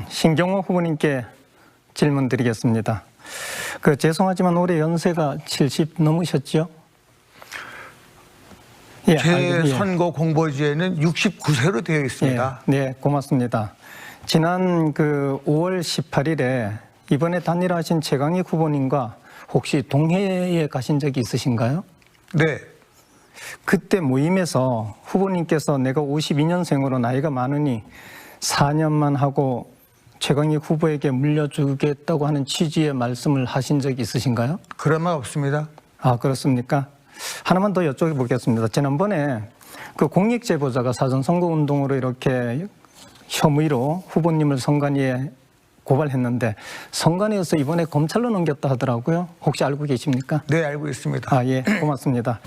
신경호 후보님께 질문 드리겠습니다. 죄송하지만 올해 연세가 70 넘으셨죠? 예, 제 선거 공보지에는 69세로 되어 있습니다. 예, 네, 고맙습니다. 지난 5월 18일에 이번에 단일화하신 최강익 후보님과 혹시 동해에 가신 적이 있으신가요? 네. 그때 모임에서 후보님께서 내가 52년생으로 나이가 많으니 4년만 하고 최강익 후보에게 물려주겠다고 하는 취지의 말씀을 하신 적이 있으신가요? 그런 말 없습니다. 아, 그렇습니까? 하나만 더 여쭤보겠습니다. 지난번에 공익 제보자가 사전 선거 운동으로 이렇게 혐의로 후보님을 선관위에 고발했는데 선관위에서 이번에 검찰로 넘겼다 하더라고요. 혹시 알고 계십니까? 네, 알고 있습니다. 아, 예, 고맙습니다.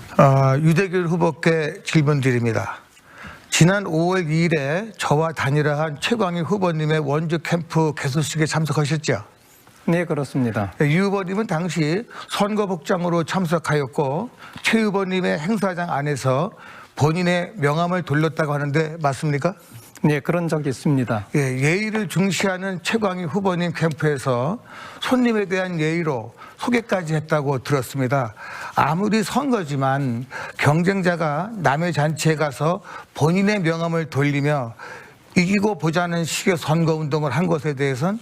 유대균 후보께 질문 드립니다. 지난 5월 2일에 저와 단일화한 최광희 후보님의 원주 캠프 개소식에 참석하셨죠? 네, 그렇습니다. 유 후보님은 당시 선거복장으로 참석하였고 최 후보님의 행사장 안에서 본인의 명함을 돌렸다고 하는데 맞습니까? 네, 그런 적이 있습니다. 예, 예의를 중시하는 최광희 후보님 캠프에서 손님에 대한 예의로 소개까지 했다고 들었습니다. 아무리 선거지만 경쟁자가 남의 잔치에 가서 본인의 명함을 돌리며 이기고 보자는 식의 선거운동을 한 것에 대해서는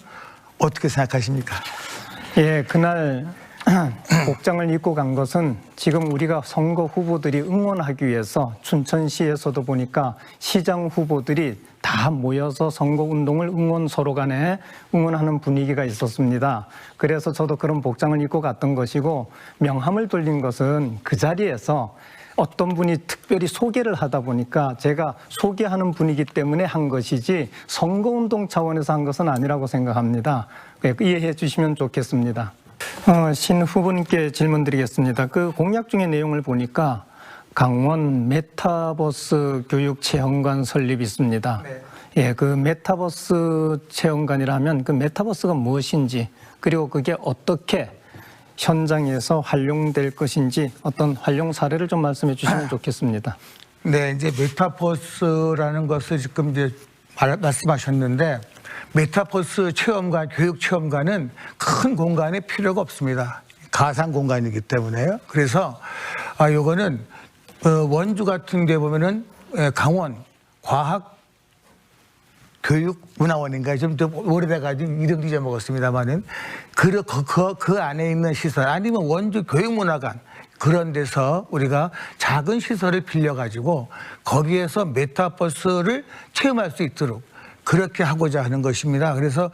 어떻게 생각하십니까? 예, 그날 복장을 입고 간 것은 지금 우리가 선거 후보들이 응원하기 위해서 춘천시에서도 보니까 시장 후보들이 다 모여서 선거운동을 서로 간에 응원하는 분위기가 있었습니다. 그래서 저도 그런 복장을 입고 갔던 것이고 명함을 돌린 것은 그 자리에서 어떤 분이 특별히 소개를 하다 보니까 제가 소개하는 분이기 때문에 한 것이지 선거운동 차원에서 한 것은 아니라고 생각합니다. 이해해 주시면 좋겠습니다. 신 후보님께 질문 드리겠습니다. 공약 중의 내용을 보니까 강원 메타버스 교육 체험관 설립이 있습니다. 네. 예, 메타버스 체험관이라면 메타버스가 무엇인지 그리고 그게 어떻게 현장에서 활용될 것인지 어떤 활용 사례를 좀 말씀해 주시면 좋겠습니다. 네, 이제 메타버스라는 것을 지금 이제 말씀하셨는데 메타버스 체험관, 교육 체험관은 큰 공간에 필요가 없습니다. 가상 공간이기 때문에요. 그래서 요거는 원주 같은 데 보면은 강원 과학 교육 문화원인가 좀 오래돼가지고 이름도 잊어먹었습니다만은 그 안에 있는 시설 아니면 원주 교육문화관 그런 데서 우리가 작은 시설을 빌려가지고 거기에서 메타버스를 체험할 수 있도록 그렇게 하고자 하는 것입니다. 그래서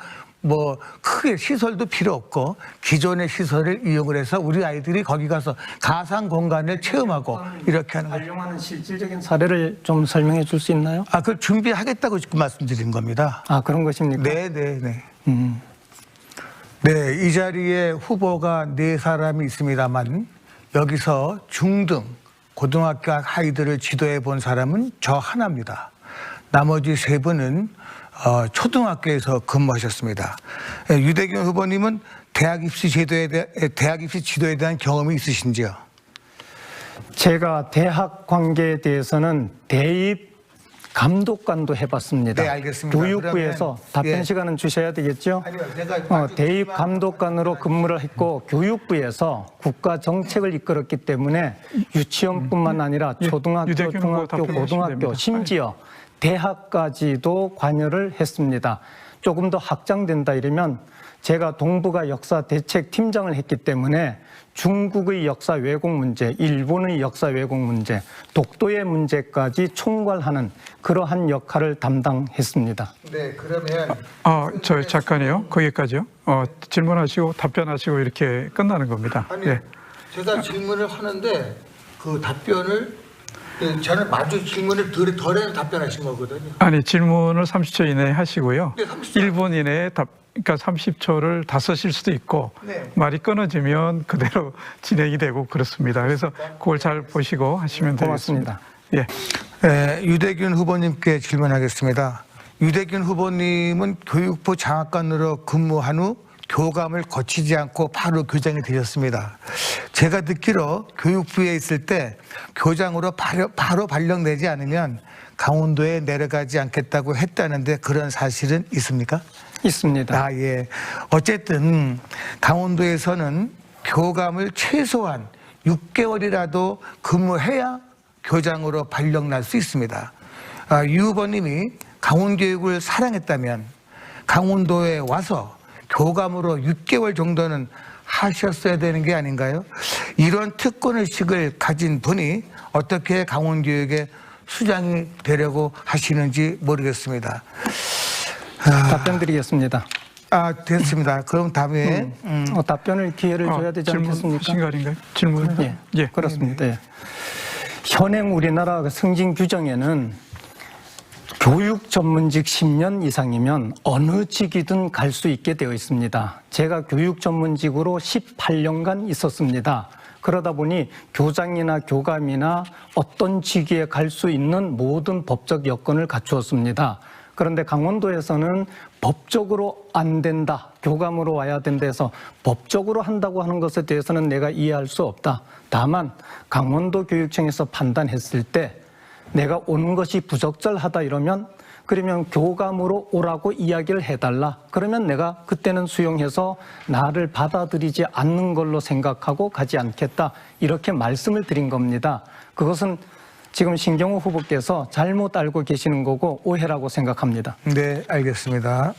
크게 시설도 필요 없고 기존의 시설을 이용을 해서 우리 아이들이 거기 가서 가상 공간을 체험하고 이렇게 하는 거죠. 활용하는 실질적인 사례를 좀 설명해 줄 수 있나요? 그걸 준비하겠다고 지금 말씀드린 겁니다. 아, 그런 것입니까? 네. 네, 이 자리에 후보가 4사람이 있습니다만 여기서 중등, 고등학교 아이들을 지도해 본 사람은 저 하나입니다. 나머지 3분은 초등학교에서 근무하셨습니다. 유대균 후보님은 대학 입시 지도에 대한 경험이 있으신지요? 제가 대학 관계에 대해서는 대입 감독관도 해봤습니다. 네, 알겠습니다. 교육부에서 답변 시간은 주셔야 되겠죠? 아니요, 대입 감독관으로 근무를 했고 교육부에서 국가 정책을 이끌었기 때문에 유치원뿐만 아니라 초등학교, 중학교, 고등학교, 심지어 대학까지도 관여를 했습니다. 조금 더 확장된다 이러면 제가 동북아 역사 대책 팀장을 했기 때문에 중국의 역사 왜곡 문제, 일본의 역사 왜곡 문제, 독도의 문제까지 총괄하는 그러한 역할을 담당했습니다. 네, 그러면 잠깐이요. 거기까지요. 질문하시고 답변하시고 이렇게 끝나는 겁니다. 아니, 예. 제가 질문을 하는데 그 답변을 저는 마주 질문을 덜 답변하신 거거든요. 아니, 질문을 30초 이내에 하시고요. 네, 30초. 1분 이내에 그러니까 30초를 다 쓰실 수도 있고 네. 말이 끊어지면 그대로 진행이 되고 그렇습니다. 그래서 그걸 잘 보시고 하시면 되겠습니다. 고맙습니다. 예. 유대균 후보님께 질문하겠습니다. 유대균 후보님은 교육부 장학관으로 근무한 후 교감을 거치지 않고 바로 교장이 되셨습니다. 제가 듣기로 교육부에 있을 때 교장으로 바로 발령내지 않으면 강원도에 내려가지 않겠다고 했다는데 그런 사실은 있습니까? 있습니다. 아, 예. 어쨌든 강원도에서는 교감을 최소한 6개월이라도 근무해야 교장으로 발령날 수 있습니다. 유 후보님이 강원교육을 사랑했다면 강원도에 와서 교감으로 6개월 정도는 하셨어야 되는 게 아닌가요? 이런 특권의식을 가진 분이 어떻게 강원교육의 수장이 되려고 하시는지 모르겠습니다. 답변 드리겠습니다. 됐습니다. 그럼 다음에 답변을 기회를 줘야 되지 않겠습니까? 질문하신 거 아닌가요? 질문. 예, 그렇습니다. 예. 현행 우리나라 승진 규정에는 교육 전문직 10년 이상이면 어느 직이든 갈 수 있게 되어 있습니다. 제가 교육 전문직으로 18년간 있었습니다. 그러다 보니 교장이나 교감이나 어떤 직위에 갈 수 있는 모든 법적 여건을 갖추었습니다. 그런데 강원도에서는 법적으로 안 된다, 교감으로 와야 된다 해서 법적으로 한다고 하는 것에 대해서는 내가 이해할 수 없다. 다만 강원도 교육청에서 판단했을 때 내가 오는 것이 부적절하다 이러면 그러면 교감으로 오라고 이야기를 해달라. 그러면 내가 그때는 수용해서 나를 받아들이지 않는 걸로 생각하고 가지 않겠다. 이렇게 말씀을 드린 겁니다. 그것은 지금 신경호 후보께서 잘못 알고 계시는 거고 오해라고 생각합니다. 네, 알겠습니다.